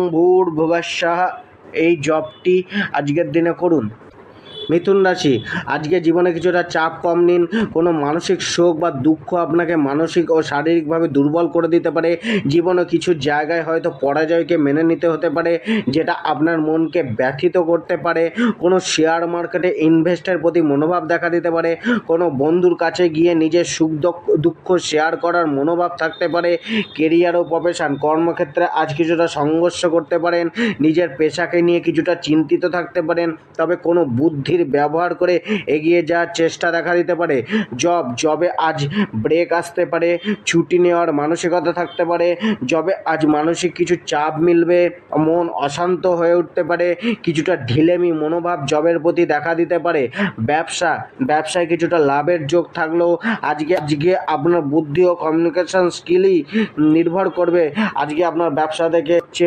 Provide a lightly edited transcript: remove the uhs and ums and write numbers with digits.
ভূর্ভুবস্বঃ এই জপটি আজকের দিনে করুন। মিথুন রাশি, আজকে জীবনে কিছুটা চাপ কম নিন। কোনো মানসিক শোক বা দুঃখ আপনাকে মানসিক ও শারীরিকভাবে দুর্বল করে দিতে পারে। জীবনে কিছু জায়গায় হয়তো পরাজয়কে মেনে নিতে হতে পারে, যেটা আপনার মনকে ব্যথিত করতে পারে। কোনো শেয়ার মার্কেটে ইনভেস্টের প্রতি মনোভাব দেখা দিতে পারে। কোনো বন্ধুর কাছে গিয়ে নিজের সুখ দুঃখ শেয়ার করার মনোভাব থাকতে পারে। কেরিয়ার ও প্রফেশন, কর্মক্ষেত্রে আজ কিছুটা সংঘর্ষ করতে পারেন। নিজের পেশাকে নিয়ে কিছুটা চিন্তিত থাকতে পারেন, তবে কোনো বুদ্ধির ব্যবহার করে এগিয়ে যাওয়ার চেষ্টা দেখা দিতে পারে। জবে আজ ব্রেক আসতে পারে, ছুটি নেওয়ার মানসিকতা থাকতে পারে। জবে আজ মানসিক কিছু চাপ মিলবে, মন অশান্ত হয়ে উঠতে পারে, কিছুটা ঢিলেমি মনোভাব জবের প্রতি দেখা দিতে পারে। ব্যবসায় কিছুটা লাভের যোগ থাকলেও আজকে আপনার বুদ্ধি ও কমিউনিকেশন স্কিলই নির্ভর করবে আজকে আপনার ব্যবসা থেকে